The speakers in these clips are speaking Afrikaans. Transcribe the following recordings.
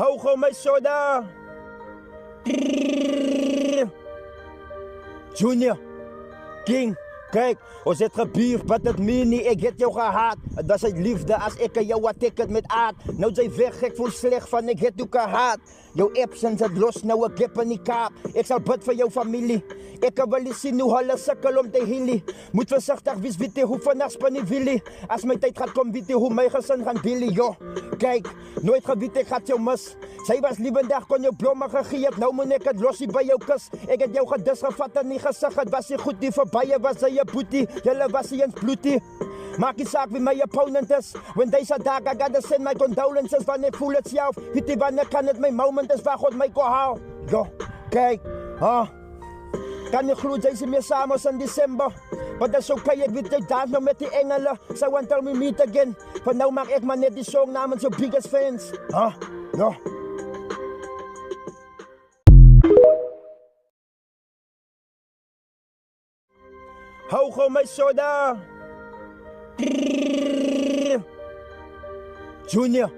Hou gou my soda. Junior, King, kijk, ons het gebief, wat het meer nie, ek het jou gehaat. Het was uit liefde, as ek aan jou wat ek het met aard. Nou jy weg, ek voel sleg van ek het jou gehaat. Jou absence het los, nou ek heb in die kaap. Ek sal bid vir jou familie. Ek kan wel eens sien hoe hulle sukkel om te healie. Moet versigtig wees, weet jy hoe vannacht spin die wielie. As my tyd gaat kom, weet jy hoe my gesin gaan dealie, joh. Kijk, nooit geweet ek gaat jou mis. Sy was liebendag, kon jou blomme gegee het. Nou moet ek het losie by jou kus. Ek het jou gedis gevat in die gesig. Het was nie goed nie, voorbij was sy je boetie. Julle was nie eens bloedie. Maak nie saak wie my opponent is. When they said that, I gotta send my condolences. Wanneer ek voel het self, weet jy wanneer kan het my moment is waar God my kon hou. Yo, kijk, kan jy glo, jy is meer saam as in December. But that's okay, ek weet jy dans nou met die engele. So until we meet again. Van nou maak ek maar net die song namens jou biggest fans. Yo. Hou gou my soda. Junior,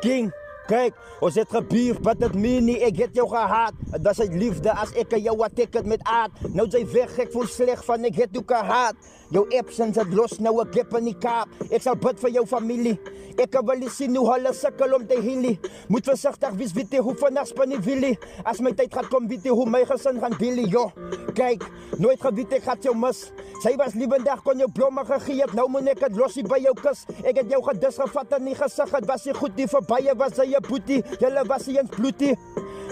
King, kijk, ons het gebief, wat het meer nie, ek het jou gehaat. Het was uit liefde, as ek aan jou wat ek het met aard. Nou jy weg, ek voel sleg van ek het jou gehaat. Jou absence het los, nou ek heb in die kaap. Ek sal bid vir jou familie. Ek kan wel eens sien hoe hulle sukkel om te healie. Moet versigtig wees, weet jy hoe vannacht spin die wielie. As my tyd gaat kom, weet jy hoe my gesin gaan dealie, joh. Kijk, nooit geweet ek gaat jou mis. Sy was liebendag, kon jou blomme gegee het. Nou moet ek het losie by jou kus. Ek het jou gedis gevat in die gesig. Het was nie goed nie, voorbij was sy je boetie. Julle was nie eens bloedie.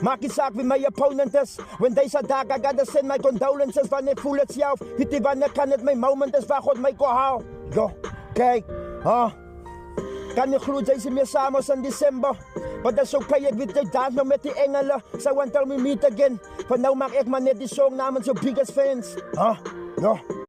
Maak nie saak wie my opponent is. When they said that, I gotta send my condolences. Wanneer ek voel het self, weet jy wanneer kan het my moment is waar God my kon hou. Yo, kijk, kan jy glo, jy is meer saam as in December. But that's okay, ek weet jy dans nou met die engele. So until we meet again. Van nou maak ek maar net die song namens jou biggest fans. Yo.